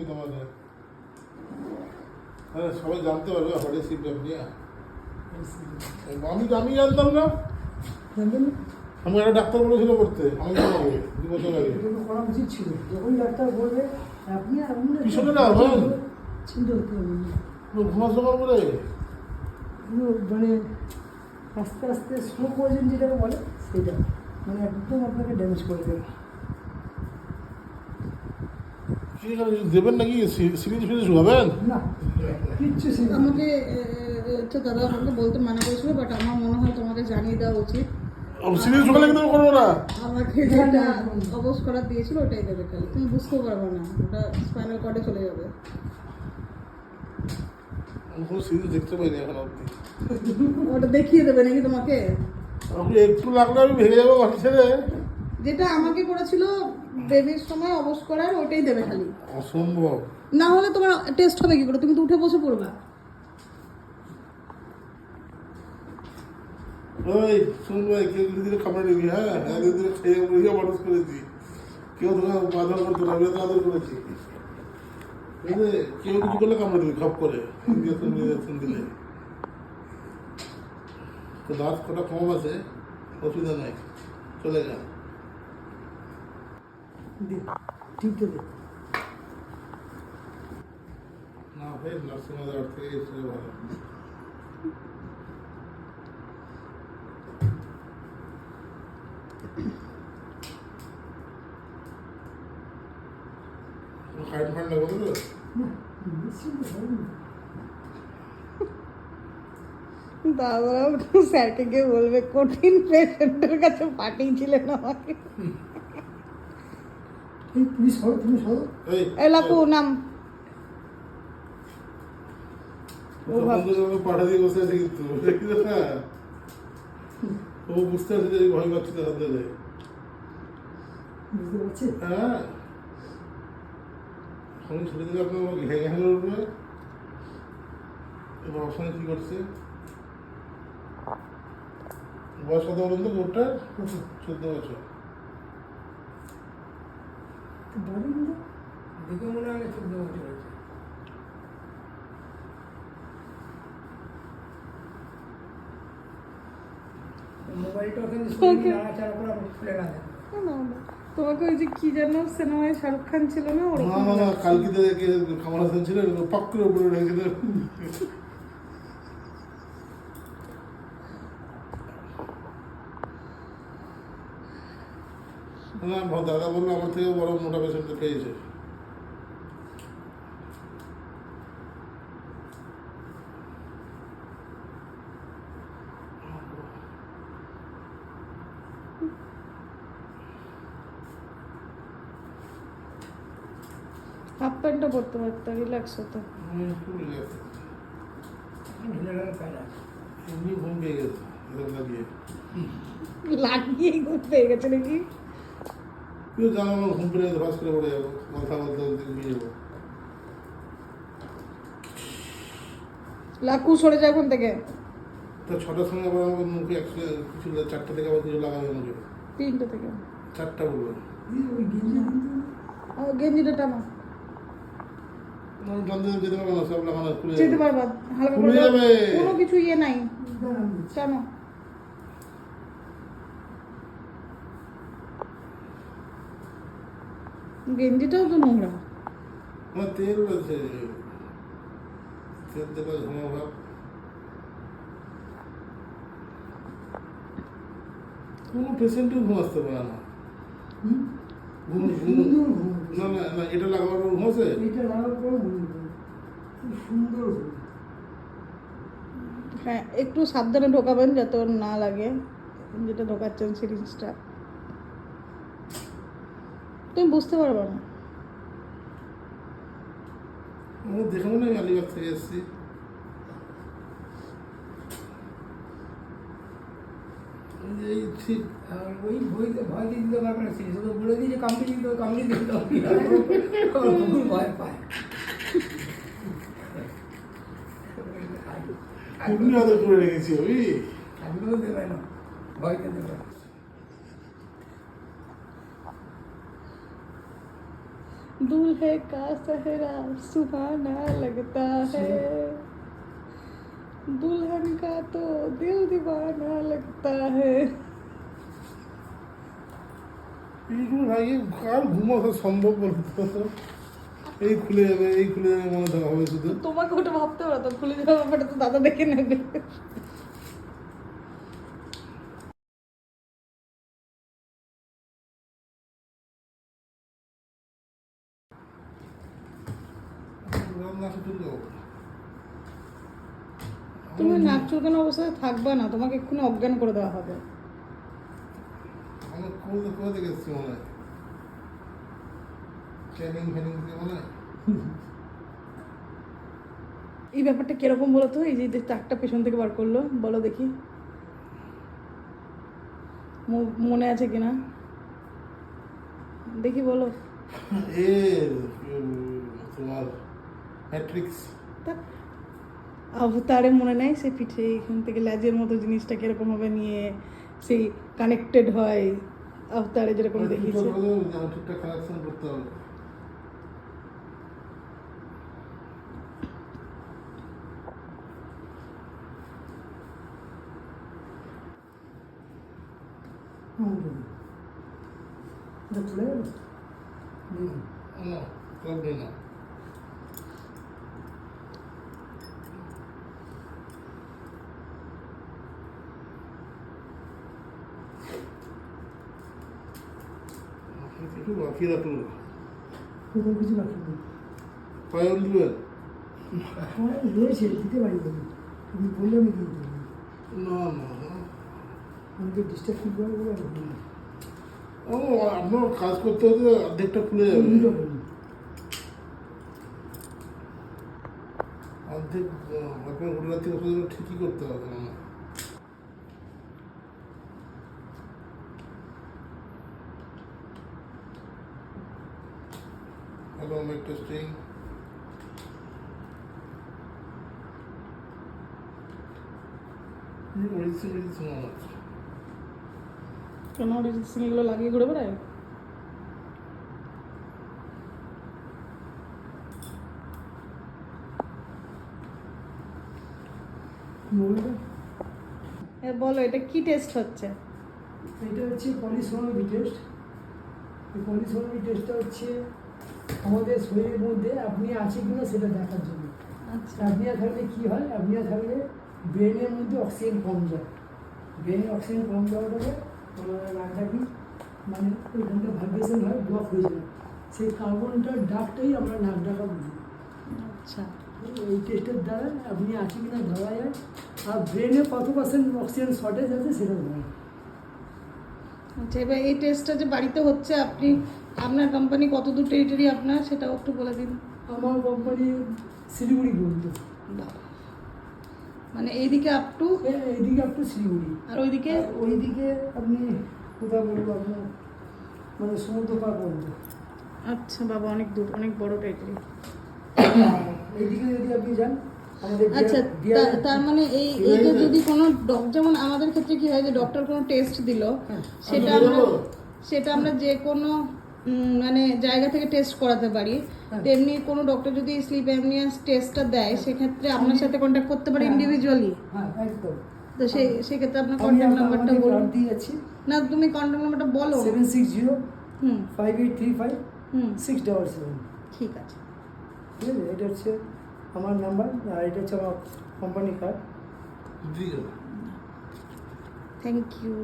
তোমাদের হ্যাঁ সবাই জানতে পারবে হঠাৎ সিপ্রাম নিয়ে আমি জানতাম না। আমি একটা ডাক্তার বলেছিল করতে অনেক আগে 2 বছর আগে করা উচিত ছিল। যখন ডাক্তার বলবে আপনি পিছনে না হবেন চিন্তা করতে হবে ঘুমাসবার বলে মানে আস্তে আস্তে স্লো পয়জন যেটাকে বলে সেটা মানে একদম আপনাকে ড্যামেজ করে দেবে। দেবেন নাকি সিরিজ ফিরিজ হবেন না কিচ্ছু আমাকে দাদা আমাকে বলতে মানা করেছিল, বাট আমার মনে হয় তোমাকে জানিয়ে দেওয়া উচিত। সিরিজ ঢুকালে কিন্তু আমি করবো না। আমাকে যেটা অবশ করার দিয়েছিল ওটাই দেবে খালি, তুমি বুঝতে পারবে না, ওটা স্পাইনাল কর্ডে চলে যাবে। আমি কোনো সিরিজ দেখতে পাইনি এখন অব্দি। ওটা দেখিয়ে দেবে নাকি তোমাকে? আপনি একটু লাগলে আমি ভেঙে যাবো বাকি ছেড়ে। যেটা আমাকে করেছিল বেবির সময় অবশ করার, ওটাই দেবে খালি। অসম্ভব। না হলে তোমার টেস্ট হবে কি করে? তুমি তো উঠে বসে পড়বে। ওই শুন ভাই, কেউ ধীরে ধীরে খাবার নিবি। হ্যাঁ হ্যাঁ ধীরে ধীরে খেয়ে বুঝিয়ে মানুষ করেছি। কেউ তোকে বাধা করতো না, আমি তো আদর করেছি। কেউ কিছু করলে কামড়ে দিবি খপ করে ইঞ্জেকশন দিলে। তো দাঁত কটা কম আছে, অসুবিধা নাই, চলে যা। ঠিক আছে না ভাই নার্সিংহোম যাওয়ার থেকে এসে ভালো। কারেন্ট ফান্ড লাগবে তো? দাদা স্যারকে গিয়ে বলবে কঠিন পেশেন্টের কাছে পাঠিয়েছিলেন আমাকে। তুমি সরো এলাকু নাম পাঠা দিয়ে বসে আছে কিন্তু ও বুঝতে পারছে যে ভয় পাচ্ছে তো হাত দিলে। বুঝতে পারছি হ্যাঁ এখন ছেড়ে দিলে আপনার ঘেঁকে হেলে উঠবে। এবার অসঙ্গে কি করছে? বয়স কত বলুন তো গোটার? 14 বছর। বাড়িগুলো দেখে মনে হয় 14 বছর হয়েছে। মোবাইলটা ওখানে নাড়াচাড়া করে খুলে না দেয়। তোমাকে ওই যে কি যেন সিনেমায় শাহরুখ খান ছিল না, ওরকম না কালকে থেকে কামাল হাসান ছিল পাক করে উপরে রেখে দেয়। না দাদা বললো আমার থেকে বড় মোটা পেশেন্ট পেয়েছে। হাফ প্যান্টটা পরতে পারতো, রিল্যাক্স হতো। এমনি ঘুম পেয়ে গেছে লাগিয়ে লাগিয়ে ঘুম পেয়ে গেছে নাকি? কেউ জানো আমার ঘুম পেয়ে গেছে, ফাঁস করে পড়ে যাবো, মাথা বলতে বলতে ঘুমিয়ে যাবো। লাকু সরে যায় ওখান থেকে। তো 6টার সময় আবার আমার মুখে কিছু 4টা থেকে আবার কিছু লাগাবে মুখে। 3টে থেকে 4টা বলবো। ওই গেঞ্জি গেঞ্জিটা টানো, বন্ধু যেতে পারবো না, সব লাগানো খুলে যেতে পারবা হালকা খুলে করে, যাবে। কোনো কিছু ইয়ে নাই, টানো। গেঞ্জিটাও তো নোংরা। আমার তেল আছে, তেল দেবার ঘুমা ভাব। কোনো পেশেন্টও ঘুম আসতে পারে না। ঘুম না না না, এটা লাগাবার পর ঘুম আছে। এটা লাগার পর খুব সুন্দর ঘুম। হ্যাঁ একটু সাবধানে ঢোকাবেন যাতে ওর না লাগে, যেটা ঢোকাচ্ছেন সিরিঞ্জটা। তুমি বুঝতে পারবে না। ও দেখে মনে হয় আলিবাগ থেকে এসছি। এই ঠিক আর ওই বইতে ভয় দিয়ে দিতে পারবে না, সেই শুধু বলে দিই যে কামড়ে দিতে হবে ভয় পায়। এমনি আদর করে রেখেছি আমি। আমিও দেবে না, ভয়তে দেবে না। दूल्हे का सेहरा सुहाना लगता है, दुल्हन का तो दिल दीवाना लगता है। এইগুলো ভাই কার ঘুমাতে সম্ভব বলতো? এই খুলে যাবে মনে থাকা হবে শুধু। তোমাকে ওটা ভাবতে পারো তো, খুলে যাওয়ার ব্যাপারটা তো দাদা দেখে নেবে। রান্না শুধু যাবো। তুমি নাক চুলকানো অবস্থায় থাকবা না, তোমাকে এক্ষুনি অজ্ঞান করে দেওয়া হবে। আমার কোথা থেকে এসছি মনে হয়, ট্রেনিং থেকে মনে হয়। এই ব্যাপারটা কিরকম বলো তো, এই যে চাকটা পেছন থেকে বার করলো, বলো দেখি মনে আছে কিনা দেখি, বলো। তোমার ম্যাট্রিক্স। অবতারে মনে নেই, সে পিঠে এখান থেকে ল্যাজের মতো জিনিসটা কিরকম ভাবে নিয়ে সেই কানেক্টেড হয়, অবতারে যেরকম দেখিয়েছে। ঠিকঠাক কানেকশন করতে হবে। এটা খুলে গেল? না, করবে না। কিছু বাকি রাখলো, কোথাও কিছু বাকি নেই। পায়ন দিবেন? আমার রয়েছে, দিতে পারি বলি, তুমি বললে আমি দিয়ে দেবো। না, আমাকে ডিস্টার্ব ফিল করে বলে আপনার কাজ করতে হতে অর্ধেকটা খুলে যাবে। অর্ধেক আপনার গোটা রাত্রি ঠিকই করতে হবে না। Hello, mic testing. মেডিসিন আছে। কেন মেডিসিন এগুলো লাগিয়ে ঘুরে বেড়ায়? বলো এটা কি টেস্ট হচ্ছে? এটা হচ্ছে পলিসোনোগ্রাফি টেস্ট। এই পলিসোনোগ্রাফি টেস্টটা হচ্ছে আমাদের শরীরের মধ্যে আপনিয়া আছে কিনা সেটা দেখার জন্য। আচ্ছা, আপনিয়া থাকলে কি হয়, আপনিয়া থাকলে ব্রেনের মধ্যে অক্সিজেন কম যায়। ব্রেনে অক্সিজেন কম যাওয়াটাকে আমরা নাকডাকি, মানে ওইখানটা ভাইব্রেশন হয়, ব্লক হয়ে যায়। সেই কার্বনটার ডাকটাই আমরা নাক ডাকা বুঝি। আচ্ছা, এই টেস্টের দ্বারা আপনি আছে কিনা ধরা যায়, আর ব্রেনে কত পার্সেন্ট অক্সিজেন শর্টেজ আছে সেটা ধরা যায়। আচ্ছা, এবার এই টেস্টটা যে বাড়িতে হচ্ছে, আপনি আপনার কোম্পানি কত দূর টেরিটরি আপনার সেটাও একটু বলে দিন। আমার কোম্পানি শিলিগুড়ি পর্যন্ত, মানে এইদিকে আপ টু, এইদিকে একটু শিলিগুড়ি, আর ওইদিকে ওইদিকে আপনি কোথাও বলবো আপনার মানে সমুদ্র পার পর্যন্ত। আচ্ছা বাবা, অনেক দূর, অনেক বড় টেরিটরি। এইদিকে যদি আপনি যান আমাদের আচ্ছা, তার মানে এইটা যদি কোনো যেমন আমাদের ক্ষেত্রে কি হয় যে ডক্টর কোনো টেস্ট দিল, সেটা আমরা যে কোনো মানে জায়গা থেকে টেস্ট করাতে পারি। তেমনি কোনো ডক্টর যদি স্লিপ অ্যাপনিয়া টেস্টটা দেয়, সেক্ষেত্রে আপনার সাথে কন্ট্যাক্ট করতে পারি ইন্ডিভিজুয়ালি। হ্যাঁ, একদম। তো সেক্ষেত্রে আপনার কন্ট্যাক্ট নাম্বারটা বলুন। দিয়ে যাচ্ছি, না তুমি কন্ট্যাক্ট নাম্বারটা বলো। 7605835677। ঠিক আছে, ঠিক আছে, এটা হচ্ছে আমার নাম্বার, আর এটা হচ্ছে আমার কোম্পানি কার্ড। ঠিক আছে, থ্যাংক ইউ।